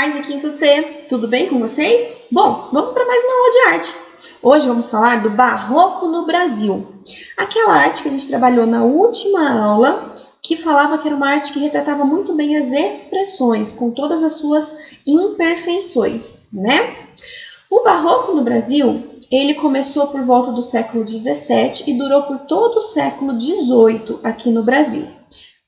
tarde, quinto C. Tudo bem com vocês? Bom, vamos para mais uma aula de arte. Hoje vamos falar do Barroco no Brasil. Aquela arte que a gente trabalhou na última aula, que falava que era uma arte que retratava muito bem as expressões, com todas as suas imperfeições, né? O Barroco no Brasil, ele começou por volta do século XVII e durou por todo o século XVIII aqui no Brasil.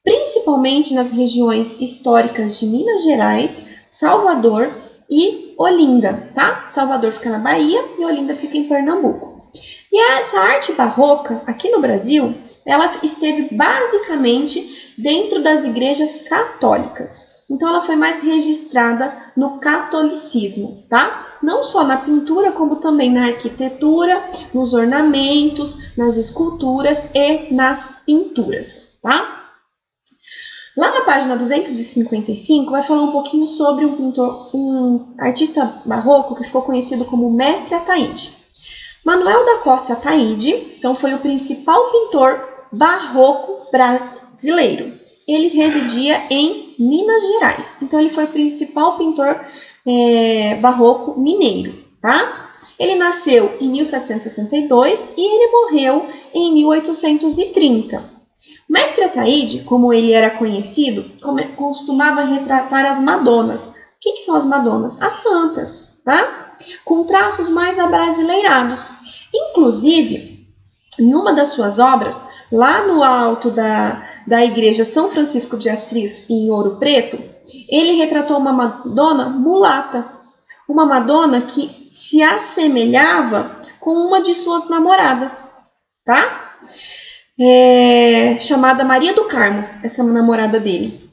Principalmente nas regiões históricas de Minas Gerais, Salvador e Olinda, tá? Salvador fica na Bahia e Olinda fica em Pernambuco. E essa arte barroca, aqui no Brasil, ela esteve basicamente dentro das igrejas católicas. Então, ela foi mais registrada no catolicismo, tá? Não só na pintura, como também na arquitetura, nos ornamentos, nas esculturas e nas pinturas, tá? Lá na página 255 vai falar um pouquinho sobre um artista barroco que ficou conhecido como Mestre Ataíde. Manuel da Costa Ataíde, então, foi o principal pintor barroco brasileiro. Ele residia em Minas Gerais, então ele foi o principal pintor barroco mineiro, tá? Ele nasceu em 1762 e ele morreu em 1830. Mestre Ataíde, como ele era conhecido, costumava retratar as Madonas. O que são as Madonas? As santas, tá? Com traços mais abrasileirados. Inclusive, em uma das suas obras, lá no alto da igreja São Francisco de Assis, em Ouro Preto, ele retratou uma Madonna mulata. Uma Madonna que se assemelhava com uma de suas namoradas, tá? Chamada Maria do Carmo, essa namorada dele.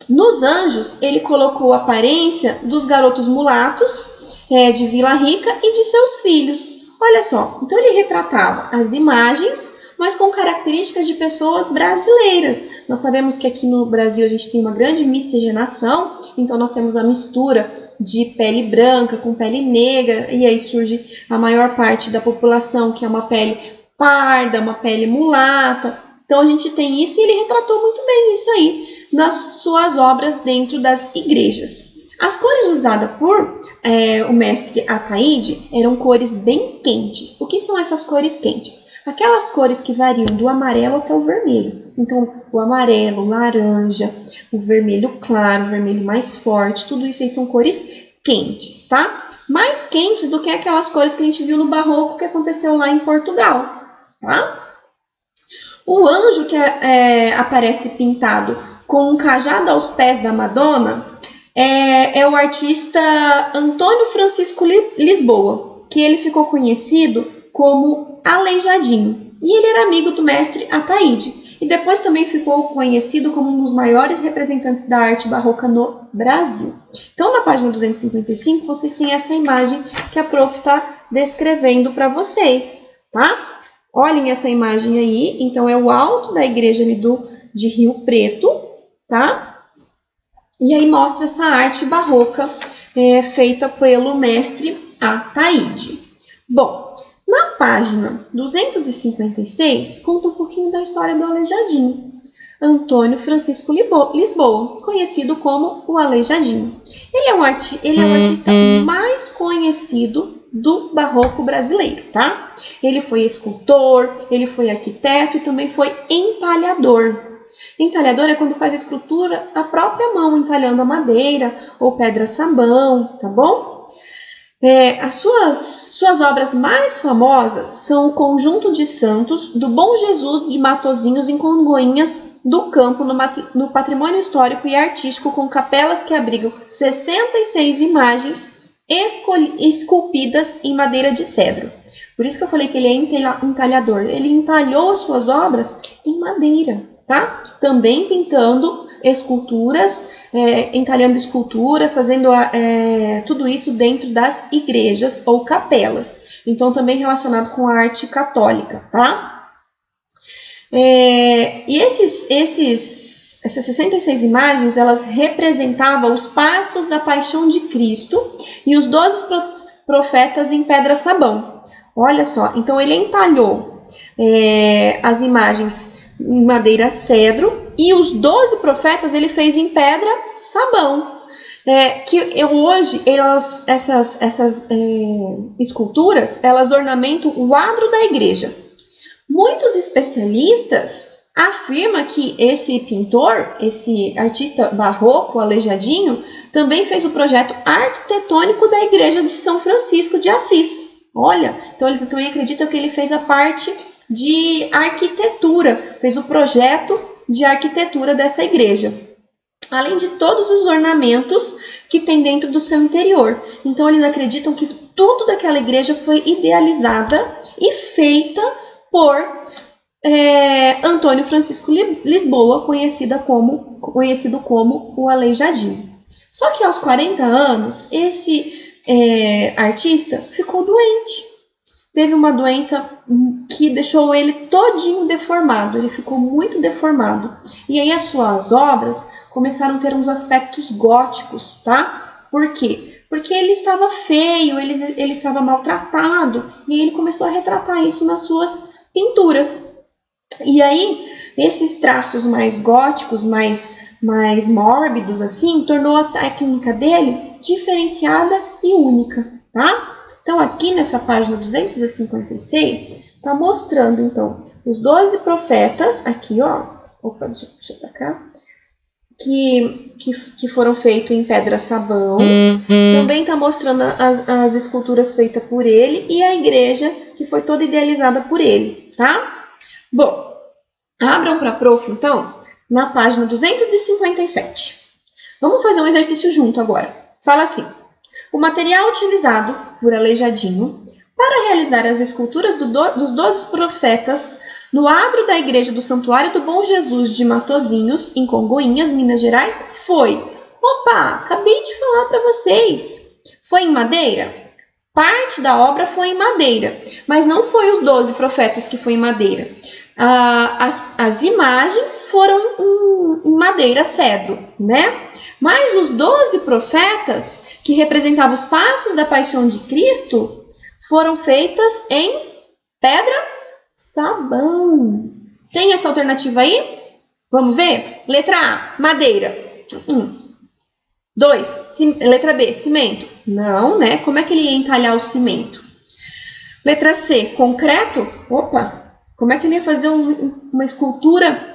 Nos anjos, ele colocou a aparência dos garotos mulatos de Vila Rica e de seus filhos. Olha só, então ele retratava as imagens, mas com características de pessoas brasileiras. Nós sabemos que aqui no Brasil a gente tem uma grande miscigenação, então nós temos a mistura de pele branca com pele negra, e aí surge a maior parte da população, que é uma pele parda, uma pele mulata. Então a gente tem isso e ele retratou muito bem isso aí nas suas obras dentro das igrejas. As cores usadas por o mestre Ataíde eram cores bem quentes. O que são essas cores quentes? Aquelas cores que variam do amarelo até o vermelho. Então o amarelo, o laranja, o vermelho claro, o vermelho mais forte, tudo isso aí são cores quentes, tá? Mais quentes do que aquelas cores que a gente viu no barroco que aconteceu lá em Portugal. Tá? O anjo que aparece pintado com um cajado aos pés da Madonna é o artista Antônio Francisco Lisboa, que ele ficou conhecido como Aleijadinho. E ele era amigo do mestre Ataíde. E depois também ficou conhecido como um dos maiores representantes da arte barroca no Brasil. Então, na página 255, vocês têm essa imagem que a prof está descrevendo para vocês, tá? Olhem essa imagem aí, então é o alto da igreja ali de Rio Preto, tá? E aí mostra essa arte barroca feita pelo mestre Ataíde. Bom, na página 256, conta um pouquinho da história do Aleijadinho. Antônio Francisco Lisboa, conhecido como o Aleijadinho. Ele é o artista mais conhecido do barroco brasileiro, tá? Ele foi escultor, ele foi arquiteto e também foi entalhador. Entalhador é quando faz a escultura à própria mão, entalhando a madeira ou pedra-sabão, tá bom? As suas obras mais famosas são o Conjunto de Santos do Bom Jesus de Matozinhos em Congonhas do Campo, no Patrimônio Histórico e Artístico, com capelas que abrigam 66 imagens esculpidas em madeira de cedro. Por isso que eu falei que ele é entalhador. Ele entalhou as suas obras em madeira, tá? Também pintando esculturas, entalhando esculturas, fazendo tudo isso dentro das igrejas ou capelas. Então, também relacionado com a arte católica, tá? E essas 66 imagens, elas representavam os passos da paixão de Cristo e os 12 profetas em pedra-sabão. Olha só, então ele entalhou as imagens em madeira cedro e os 12 profetas ele fez em pedra-sabão. Hoje essas esculturas, elas ornamentam o adro da igreja. Muitos especialistas afirmam que esse pintor, esse artista barroco, Aleijadinho, também fez o projeto arquitetônico da igreja de São Francisco de Assis. Olha, então eles também acreditam que ele fez a parte de arquitetura, fez o projeto de arquitetura dessa igreja, além de todos os ornamentos que tem dentro do seu interior. Então eles acreditam que tudo daquela igreja foi idealizada e feita por Antônio Francisco Lisboa, conhecido como o Aleijadinho. Só que aos 40 anos, esse artista ficou doente. Teve uma doença que deixou ele todinho deformado, ele ficou muito deformado. E aí as suas obras começaram a ter uns aspectos góticos, tá? Por quê? Porque ele estava feio, ele estava maltratado, e ele começou a retratar isso nas suas pinturas. E aí, esses traços mais góticos, mais mórbidos, assim, tornou a técnica dele diferenciada e única, tá? Então, aqui nessa página 256, está mostrando, então, os 12 profetas, aqui, ó, opa, deixa eu puxar para cá, que foram feitos em pedra-sabão. Também está mostrando as esculturas feitas por ele e a igreja, que foi toda idealizada por ele, tá? Bom, abram para a prof, então, na página 257. Vamos fazer um exercício junto agora. Fala assim: o material utilizado por Aleijadinho para realizar as esculturas dos 12 profetas no adro da igreja do Santuário do Bom Jesus de Matozinhos, em Congonhas, Minas Gerais, foi... Opa, acabei de falar para vocês. Foi em madeira? Parte da obra foi em madeira, mas não foi os 12 profetas que foi em madeira. As imagens foram em madeira cedro, né? Mas os 12 profetas, que representavam os passos da paixão de Cristo, foram feitas em pedra-sabão. Tem essa alternativa aí? Vamos ver? Letra A, madeira. 2, letra B, cimento. Não, né? Como é que ele ia entalhar o cimento? Letra C, concreto. Opa, como é que ele ia fazer uma escultura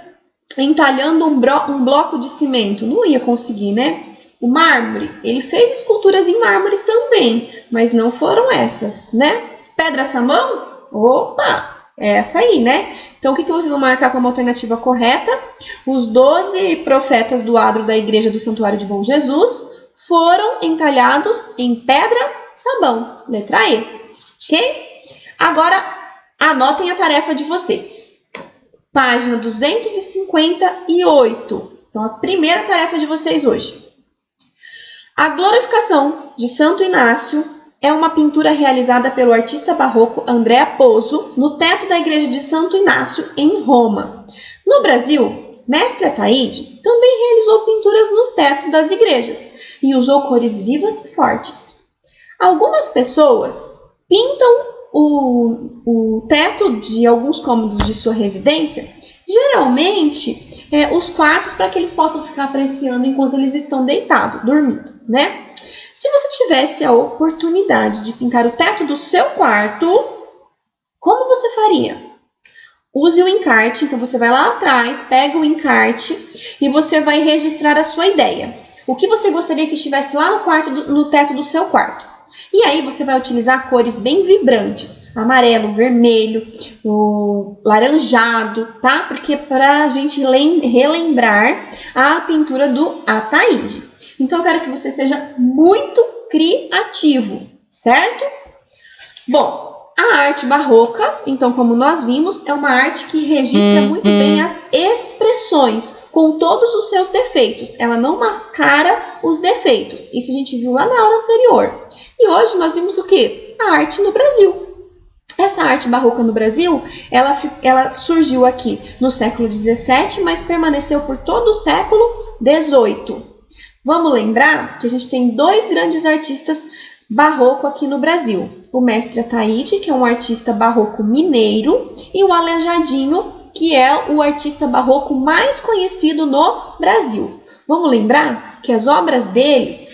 entalhando um bloco de cimento? Não ia conseguir, né? O mármore, ele fez esculturas em mármore também, mas não foram essas, né? Pedra-sabão? Opa, é essa aí, né? Então, o que vocês vão marcar como alternativa correta? Os 12 profetas do adro da igreja do Santuário de Bom Jesus foram entalhados em pedra-sabão. Letra E, ok? Agora, anotem a tarefa de vocês. Página 258. Então, a primeira tarefa de vocês hoje. A glorificação de Santo Inácio é uma pintura realizada pelo artista barroco Andrea Pozzo no teto da igreja de Santo Inácio, em Roma. No Brasil, Mestre Ataíde também realizou pinturas no teto das igrejas e usou cores vivas e fortes. Algumas pessoas pintam o teto de alguns cômodos de sua residência, geralmente os quartos, para que eles possam ficar apreciando enquanto eles estão deitados, dormindo, né? Se você tivesse a oportunidade de pintar o teto do seu quarto, como você faria? Use o encarte, então você vai lá atrás, pega o encarte e você vai registrar a sua ideia. O que você gostaria que estivesse lá no teto do seu quarto? E aí você vai utilizar cores bem vibrantes, amarelo, vermelho, o laranjado, tá? Porque é para a gente relembrar a pintura do Ataíde. Então eu quero que você seja muito criativo, certo? Bom, a arte barroca, então, como nós vimos, é uma arte que registra muito bem as expressões, com todos os seus defeitos. Ela não mascara os defeitos. Isso a gente viu lá na aula anterior. E hoje nós vimos o quê? A arte no Brasil. Essa arte barroca no Brasil, ela surgiu aqui no século XVII, mas permaneceu por todo o século XVIII. Vamos lembrar que a gente tem dois grandes artistas barroco aqui no Brasil. O Mestre Ataíde, que é um artista barroco mineiro, e o Aleijadinho, que é o artista barroco mais conhecido no Brasil. Vamos lembrar? que as obras deles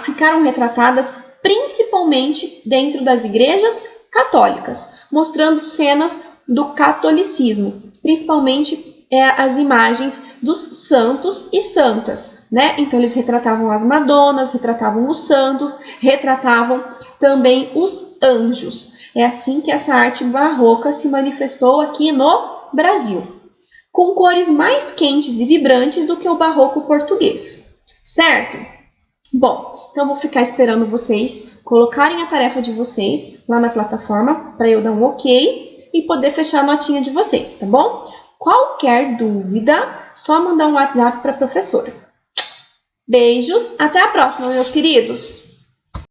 ficaram retratadas principalmente dentro das igrejas católicas, mostrando cenas do catolicismo, principalmente as imagens dos santos e santas, né? Então eles retratavam as madonas, retratavam os santos, retratavam também os anjos. É assim que essa arte barroca se manifestou aqui no Brasil, com cores mais quentes e vibrantes do que o barroco português, certo? Bom, então vou ficar esperando vocês colocarem a tarefa de vocês lá na plataforma para eu dar um ok e poder fechar a notinha de vocês, tá bom? Qualquer dúvida, só mandar um WhatsApp para a professora. Beijos, até a próxima, meus queridos!